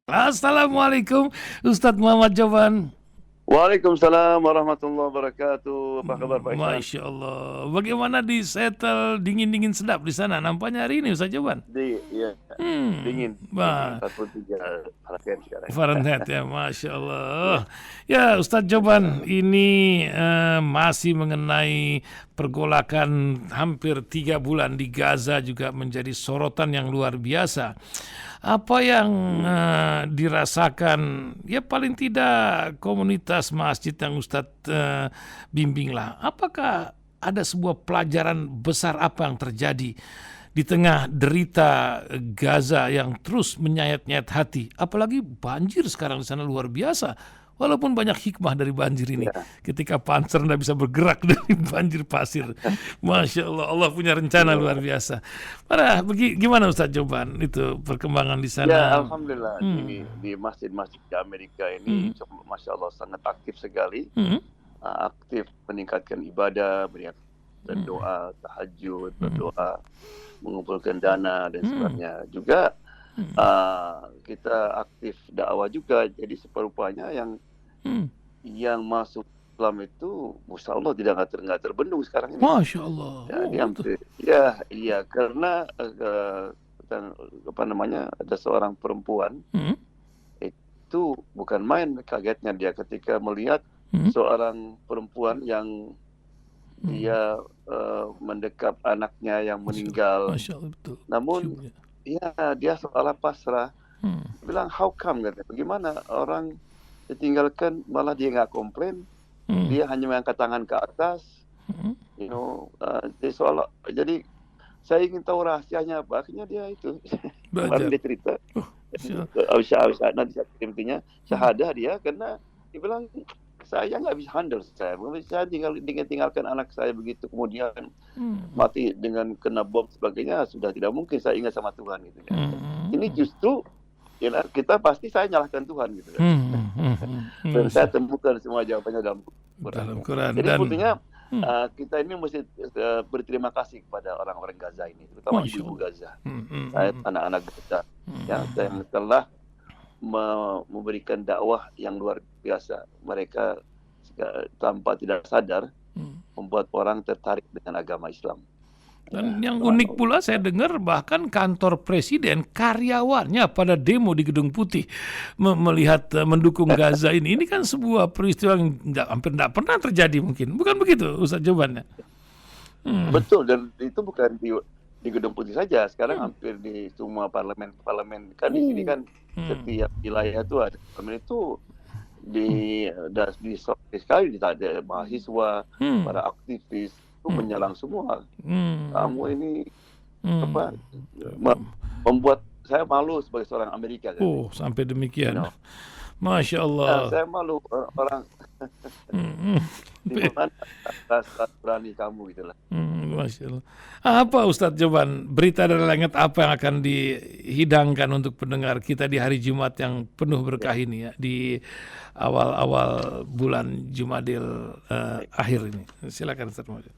Assalamualaikum Ustadz Muhammad Jovan. Waalaikumsalam warahmatullahi wabarakatuh. Apa kabar Pak Ihsan? Masya Allah. Bagaimana di settle dingin-dingin sedap di sana? Nampaknya hari ini Ustadz Jovan. Iya, dingin. Ini Wah, 43 Fahrenheit sekarang. Fahrenheit ya, Masya Allah. Ya Ustadz Jovan, ini masih mengenai pergolakan hampir 3 bulan di Gaza juga menjadi sorotan yang luar biasa. Apa yang dirasakan ya paling tidak komunitas masjid yang Ustadz bimbing lah. Apakah ada sebuah pelajaran besar apa yang terjadi di tengah derita Gaza yang terus menyayat-nyayat hati? Apalagi banjir sekarang di sana luar biasa. Walaupun banyak hikmah dari banjir ini, Ya, ketika panser tidak bisa bergerak dari banjir pasir. Masya Allah, Allah punya rencana luar iya. biasa. Mana, gimana Ustaz Joban itu perkembangan di Ya, sana? alhamdulillah Hmm. di masjid-masjid di Amerika ini, Hmm. masya Allah sangat aktif sekali. Hmm. Aktif meningkatkan ibadah, meningkatkan Hmm. doa, tahajud, Hmm. berdoa, mengumpulkan dana dan Hmm. sebagainya. Juga Hmm. kita aktif dakwah juga. Jadi seperupanya Hmm. yang masuk Islam itu, Masya Allah nggak terbendung sekarang ini. Masya Allah. Jadi Oh, hampir, ya, iya karena apa namanya, ada seorang perempuan hmm. itu bukan main kagetnya dia ketika melihat Hmm. seorang perempuan yang Hmm. dia mendekap anaknya yang Masya Allah. meninggal. Masya Allah, betul. Namun Syukurnya. ya dia seolah pasrah. Hmm. Bilang how come, katanya, bagaimana orang ditinggalkan malah dia nggak komplain, Hmm. dia hanya mengangkat tangan ke atas, Hmm. jadi saya ingin tahu rahasianya apa. Akhirnya dia itu kemarin Belajar. dia cerita, Oh, Masya Allah. bisa nanti saya kirim intinya syahadah dia, karena dia bilang saya nggak bisa handle, saya tinggalkan anak saya begitu, kemudian Hmm. mati dengan kena bom sebagainya, sudah tidak mungkin saya ingat sama Tuhan gitu ya. Ini Hmm. justru ya, kita pasti saya nyalahkan Tuhan gitu kan. Hmm. Hmm. Dan saya Masya- temukan semua jawabannya dalam Quran. dalam Quran Jadi dan sebetulnya hmm. kita ini mesti berterima kasih kepada orang-orang Gaza ini, terutama Masya ibu-ibu Allah. Gaza, Hmm. Hmm. anak-anak Gaza yang Hmm. telah memberikan dakwah yang luar biasa. Mereka tanpa tidak sadar Hmm. membuat orang tertarik dengan agama Islam. Dan yang unik Subhanallah. pula saya dengar bahkan kantor presiden karyawannya pada demo di Gedung Putih melihat mendukung Gaza ini. Ini kan sebuah peristiwa yang hampir tidak pernah terjadi mungkin. Bukan begitu Ustaz jawabannya? Hmm. Betul, dan itu bukan di Gedung Putih saja. Sekarang hampir di semua parlemen kan, di sini kan setiap wilayah itu ada parlemen itu di sekali ada mahasiswa, para aktivis itu menyalang semua. Kamu ini apa membuat saya malu sebagai seorang Amerika kan. Oh, sampai demikian. You know. Masya Nah, Allah. saya malu orang di mana rasa berani kamu gitulah. Masya Allah. Apa Ustadz Joban, berita dari langit apa yang akan dihidangkan untuk pendengar kita di hari Jumat yang penuh berkah ini ya, di awal-awal bulan Jumadil akhir ini? Silakan Ustadz Muhammad.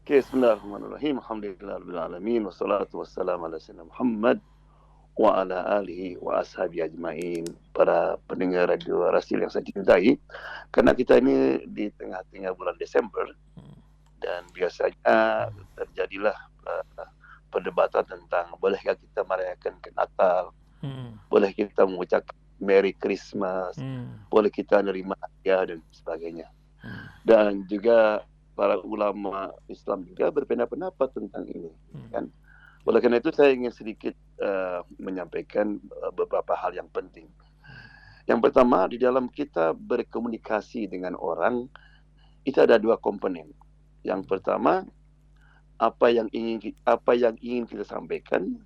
Oke, bismillahirrahmanirrahim. Alhamdulillahirabbil alamin, wassalatu wassalamu ala sayyidina Muhammad wa ala alihi wa ashabi ajmain. Para pendengar radio Rasil yang saya cintai, karena kita ini di tengah-tengah bulan Desember dan biasanya terjadilah perdebatan tentang bolehkah kita merayakan ke Natal, boleh kita mengucapkan Merry Christmas, boleh kita nerima hadiah dan sebagainya. Dan juga para ulama Islam juga berpendapat tentang ini, kan. Oleh karena itu saya ingin sedikit menyampaikan beberapa hal yang penting. Yang pertama, di dalam kita berkomunikasi dengan orang itu ada dua komponen. Yang pertama, apa yang ingin kita sampaikan.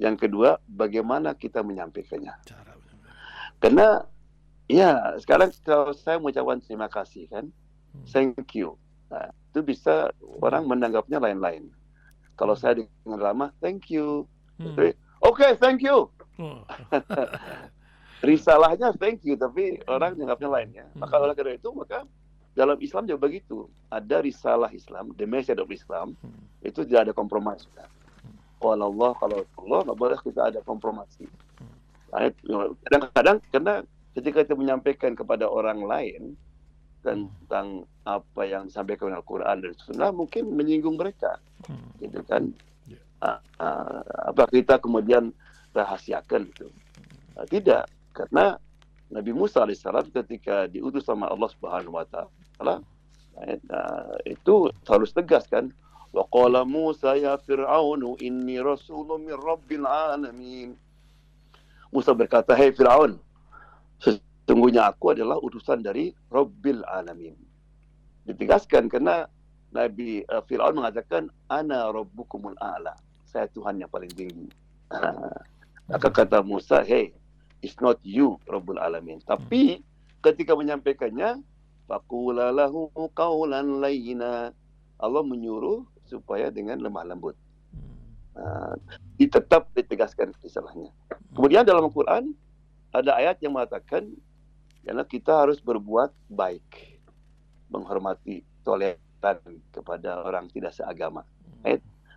Yang kedua, bagaimana kita menyampaikannya. Karena ya sekarang kalau saya mengucapkan terima kasih kan, thank you. Nah, itu bisa orang menanggapnya lain-lain. Kalau saya dengan lama, thank you. Oke, thank you. Risalahnya thank you, tapi orang menanggapnya lain ya. Maka oleh karena itu, maka dalam Islam juga begitu. Ada risalah Islam, the message of Islam, itu tidak ada kompromi. Kalau Allah, nggak boleh kita ada kompromi. Kadang-kadang karena ketika kita menyampaikan kepada orang lain tentang apa yang disampaikan oleh Al-Quran dan Sunnah mungkin menyinggung mereka, gitu kan? Apa kita kemudian rahasiakan itu? Tidak, karena Nabi Musa alaihissalam ketika diutus sama Allah Subhanahu Wa Taala itu harus tegas kan? Wa qala Musa ya Fir'aunu inni rasulun min rabbil alamin. Musa berkata, "Hai Fir'aun, sesungguhnya aku adalah utusan dari Rabbil Alamin." Ditegaskan karena Nabi Fir'aun mengatakan, "Ana rabbukumul a'la." Saya Tuhan yang paling tinggi. Maka kata Musa, "Hey, it's not you Rabbul Alamin." Tapi ketika menyampaikannya, faqula lahu qawlan layyina. Allah menyuruh supaya dengan lemah lembut. Tetap ditegaskan risalahnya. Kemudian dalam Al-Quran ada ayat yang mengatakan karena kita harus berbuat baik, menghormati, toleran kepada orang tidak seagama.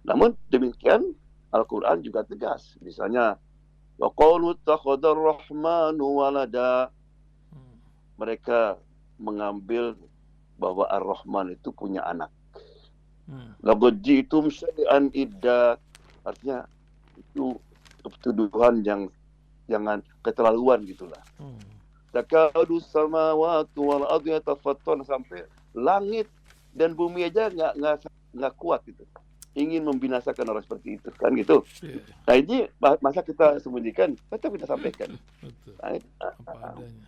Namun demikian Al-Quran juga tegas. Misalnya wa qalu takhadar rahmanu walada. Mereka mengambil bahwa Ar-Rahman itu punya anak. Laqad ji'tum syai'an idda. Artinya itu tuduhan yang jangan keterlaluan gitulah. Takadu samawati wal ardu yatafattarna, sampai langit dan bumi aja nggak kuat gitu. Ingin membinasakan orang seperti itu kan gitu. Nah ini masa kita sembunyikan, tetap kita sampaikan.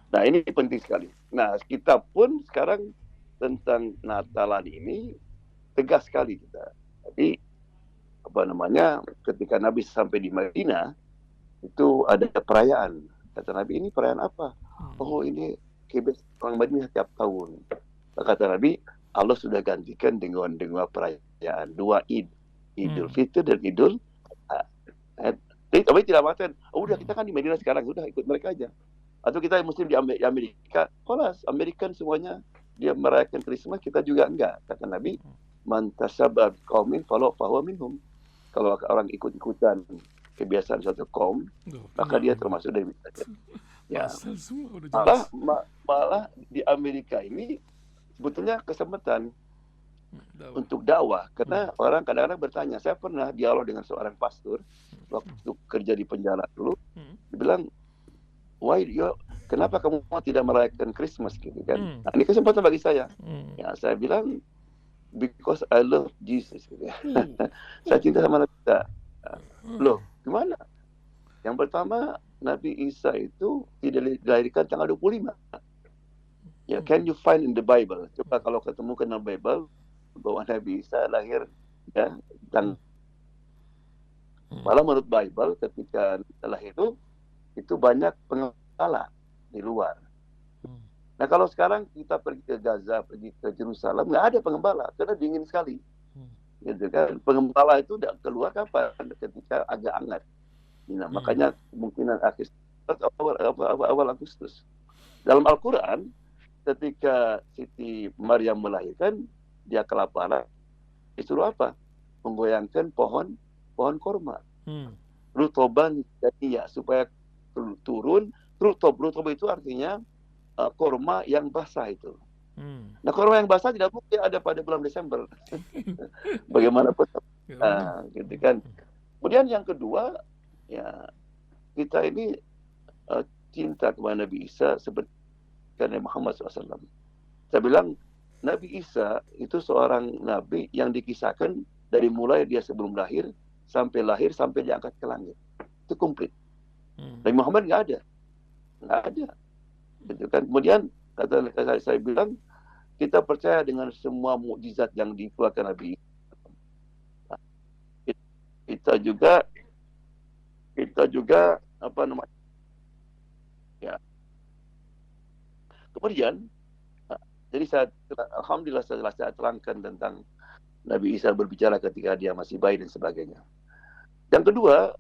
Nah ini penting sekali. Nah kita pun sekarang tentang Natalan ini tegas sekali kita. Jadi ketika Nabi sampai di Madinah itu ada perayaan. Kata Nabi, ini perayaan apa? Oh ini kebiasaan orang Madinah tiap tahun. Kata Nabi, Allah sudah gantikan dengan perayaan dua Id, Idul Fitri dan Idul tapi tidak mengatakan, udah kita kan di Madinah sekarang, udah ikut mereka aja. Atau kita Muslim di Amerika, kelas Amerikan semuanya dia merayakan Christmas, kita juga enggak. Kata Nabi, man tasabba qaumin fahuwa minhum. Kalau orang ikut-ikutan kebiasaan suatu kaum, maka dia termasuk dari mereka. Ya. Malah di Amerika ini sebetulnya kesempatan untuk dakwah, karena orang kadang-kadang bertanya. Saya pernah dialog dengan seorang pastor waktu kerja di penjara dulu, dia bilang, kenapa kamu tidak merayakan Christmas gitu kan? Nah, ini kesempatan bagi saya. Ya, saya bilang, because I love Jesus. Saya cinta sama Nabi Isa. Loh, gimana? Yang pertama, Nabi Isa itu tidak dilahirkan tanggal 25. Ya, can you find in the Bible? Coba kalau ketemu dalam Bible bahwa Nabi Isa lahir ya malah menurut Bible ketika lahir itu banyak pengembala di luar. Nah kalau sekarang kita pergi ke Gaza, pergi ke Jerusalem, nggak ada pengembala karena dingin sekali. Gitu kan? Pengembala itu udah keluar kapan? Ketika agak hangat. Nah, makanya kemungkinan awal Agustus. Dalam Al-Quran, ketika Siti Maryam melahirkan, dia kelaparan. Disuruh apa? Menggoyangkan pohon korma. Rutoban jadi supaya turun. Rutob itu artinya korma yang basah itu. Nah, korma yang basah tidak mungkin ada pada bulan Desember. Bagaimanapun. Gitu kan. Kemudian yang kedua, ya kita ini cinta kepada Nabi Isa seperti Nabi Muhammad SAW. Saya bilang Nabi Isa itu seorang nabi yang dikisahkan dari mulai dia sebelum lahir sampai diangkat ke langit. Itu komplit. Nabi Muhammad nggak ada. Gitu kan. Kemudian kata saya bilang kita percaya dengan semua mukjizat yang dikeluarkan Nabi. Kita juga ya. Kemudian jadi alhamdulillah setelah saya terangkan tentang Nabi Isa berbicara ketika dia masih bayi dan sebagainya. Yang kedua,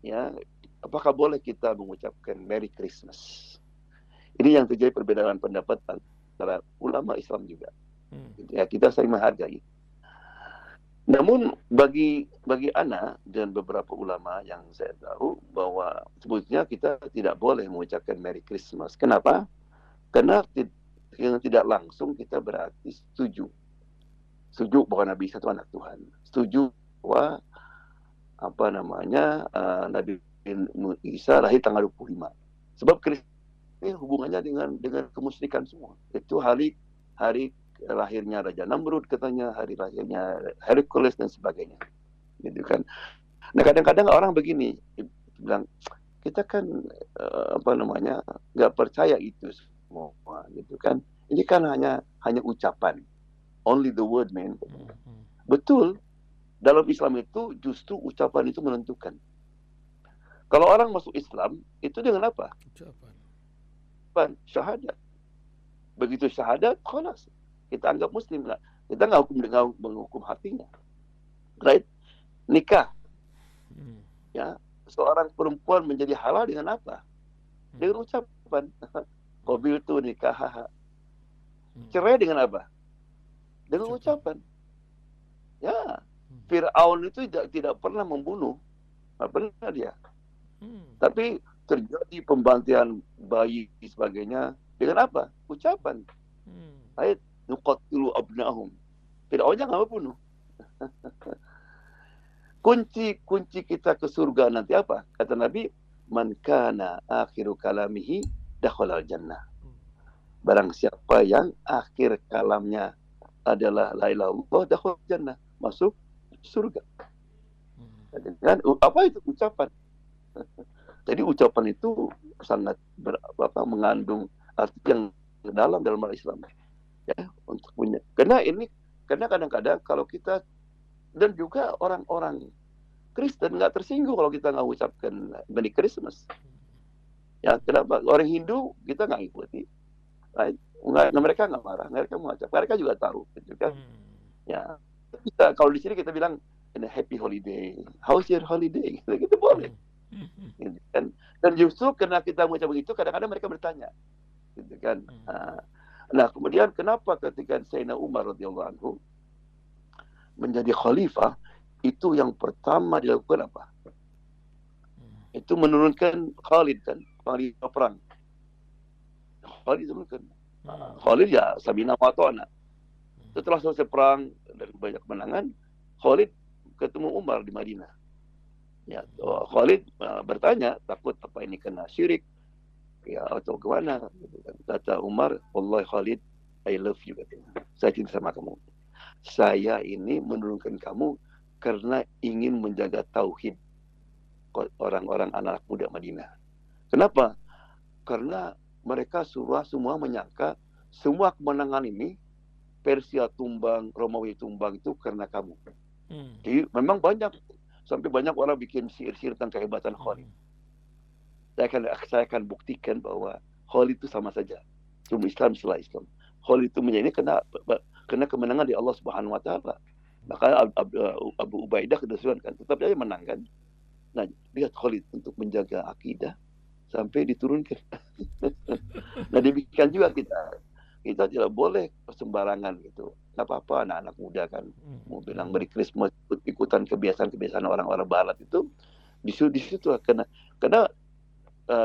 ya, apakah boleh kita mengucapkan Merry Christmas? Ini yang terjadi perbedaan pendapat antara ulama Islam juga. Ya, kita saling menghargai. Namun bagi ana dan beberapa ulama yang saya tahu bahwa sebetulnya kita tidak boleh mengucapkan Merry Christmas. Kenapa? Karena yang tidak langsung kita berarti setuju bahwa Nabi Isa itu anak Tuhan. Setuju bahwa Nabi Isa lahir tanggal 25. Sebab Kristus ini hubungannya dengan kemusyrikan semua. Itu hari lahirnya Raja Namrud katanya, hari lahirnya Hercules dan sebagainya. Gitu kan. Nah, kadang-kadang orang begini bilang, kita kan nggak percaya itu semua, gitu kan. Ini kan hanya ucapan. Only the word, man. Betul. Dalam Islam itu justru ucapan itu menentukan. Kalau orang masuk Islam, itu dengan apa? Ucapan. Syahadat. Begitu syahadat, khalas. Kita anggap muslim. Kita nggak menghukum hatinya. Right? Nikah. Ya, seorang perempuan menjadi halal dengan apa? Dengan ucapan. Qabil tu nikah. Cerai dengan apa? Dengan ucapan. Ya, Fir'aun itu tidak pernah membunuh. Tidak pernah dia. Tapi terjadi pembantian bayi dan sebagainya. Dengan apa? Ucapan. Ayat nuqatilu abna'ahum. Fir'aunnya nggak membunuh. Kunci kita ke surga nanti apa? Kata Nabi, man kana akhiru kalamihi dakhalal jannah. Barang siapa yang akhir kalamnya adalah la ilaha illallah, dakhalal jannah, masuk surga. Kan apa itu ucapan? Jadi ucapan itu sangat mengandung arti yang dalam Islam. Ya, untuk punya. Karena kadang-kadang kalau kita dan juga orang-orang Kristen nggak tersinggung kalau kita nggak ucapkan Merry Christmas. Ya, kenapa? Orang Hindu kita nggak ikuti. Right? Mereka nggak marah, mereka mengucap. Mereka juga tahu, gitu kan? Ya, kalau di sini kita bilang happy holiday, how's your holiday? Gitu boleh. Gitu kan? Dan justru karena kita mengucap begitu, kadang-kadang mereka bertanya, gitu kan? Nah, kemudian kenapa ketika Sayyidina Umar radhiyallahu anhu menjadi khalifah, itu yang pertama dilakukan apa? Itu menurunkan Khalid kan, panglima perang. Khalid menurunkan. Khalid ya Sabina wa ta'na. Setelah selesai perang dan banyak kemenangan, Khalid ketemu Umar di Madinah. Ya, Khalid bertanya, takut apa ini kena syirik ya atau kemana? Kata Umar, wallahi Khalid, I love you, katanya. Saya cinta sama kamu. Saya ini menurunkan kamu karena ingin menjaga tauhid orang-orang anak muda Madinah. Kenapa? Karena mereka semua menyangka semua kemenangan ini, Persia tumbang, Romawi tumbang itu karena kamu. Jadi memang sampai banyak orang bikin sihir-sihir tentang kehebatan Khalid. Saya akan buktikan bahwa Khalid itu sama saja. Cuma Islam setelah Islam. Khalid itu menjadi kena kemenangan di Allah Subhanahu Wa Taala. Maka Abu Ubaidah kedesuan kan, tetap dia menang kan. Nah, lihat Khalid untuk menjaga akidah sampai diturunkan. Nah, demikian juga kita tidak boleh sembarangan gitu. Nggak apa-apa anak-anak muda kan mau bilang Merry Christmas, ikutan kebiasaan orang-orang Barat itu di situ karena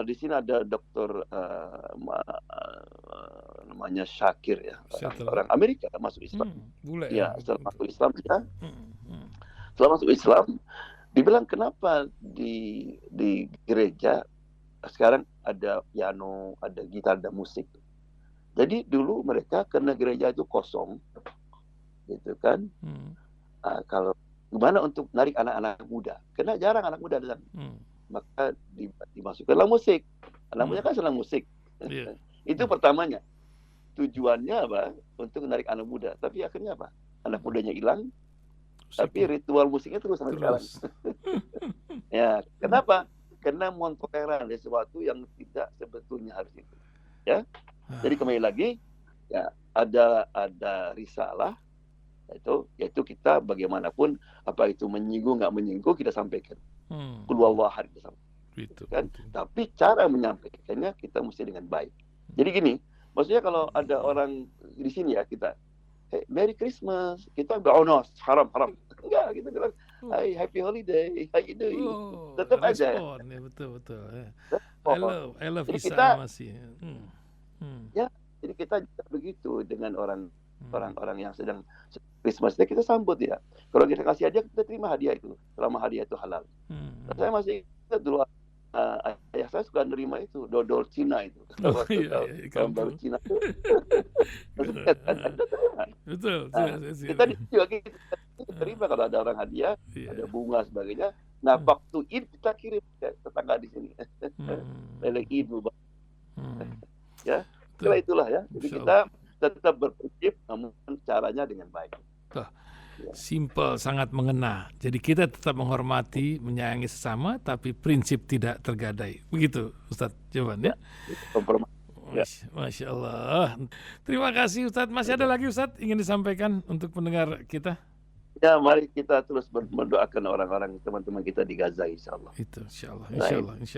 di sini ada dokter namanya Syakir ya, orang Amerika masuk Islam. Ya, setelah masuk Islam ya. Setelah masuk Islam, dibilang kenapa di gereja sekarang ada piano, ada gitar, ada musik. Jadi dulu mereka karena gereja itu kosong, gitu kan. Kalau gimana untuk narik anak-anak muda? Karena jarang anak muda datang. Maka dimasukkanlah musik. Anak muda kan senang musik. Yeah. Itu pertamanya. Tujuannya apa? Untuk menarik anak muda. Tapi akhirnya apa? Anak mudanya hilang. Tapi ritual musiknya terus sampai sekarang. Ya, kenapa? Karena mentoleran sesuatu yang tidak sebetulnya harus itu. Ya. Jadi kembali lagi, ya ada risalah yaitu kita bagaimanapun apa itu menyinggung nggak menyinggung kita sampaikan. Keluar hari bersama. Kan? Tapi cara menyampaikannya kita mesti dengan baik. Jadi gini, maksudnya kalau ada orang di sini ya kita, hey, Merry Christmas, kita bilang oh no, haram. Enggak, kita bilang Hai, happy holiday, how you doing? Oh, Tetap aja. respon ya, betul. Ya. Oh. I love Jadi Isa kita masih. Hmm. ya, jadi kita juga begitu dengan Hmm. orang-orang yang sedang Christmas Day, kita sambut ya. Kalau kita kasih hadiah, kita terima hadiah itu, selama hadiah itu halal. Saya masih ingat dulu, ayah saya suka nerima itu dodol Cina itu. Oh Waktu iya, di tahun baru kampung. Cina itu. Masih Betul. ingat kan? Kita terima. Betul. Nah, Saya kita ingat. juga kita terima kalau ada orang hadiah, Iya. ada bunga sebagainya. Nah, waktu Id kita kirim ke tetangga di sini. Lele Id Mubarak. Ya, kira itulah ya. Jadi Masya kita tetap berprinsip, namun caranya dengan baik. Simple, sangat mengena. Jadi kita tetap menghormati, menyayangi sesama, tapi prinsip tidak tergadai. Begitu, Ustadz Jovan ya. Ya. Masya Allah. Terima kasih Ustadz. Masih ada lagi Ustadz ingin disampaikan untuk pendengar kita? Ya, mari kita terus mendoakan orang-orang, teman-teman kita di Gaza, insya Allah. Itu, insya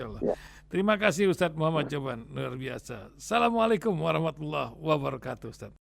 Allah. Ya. Terima kasih Ustadz Muhammad Jovan, luar biasa. Assalamualaikum warahmatullahi wabarakatuh Ustadz.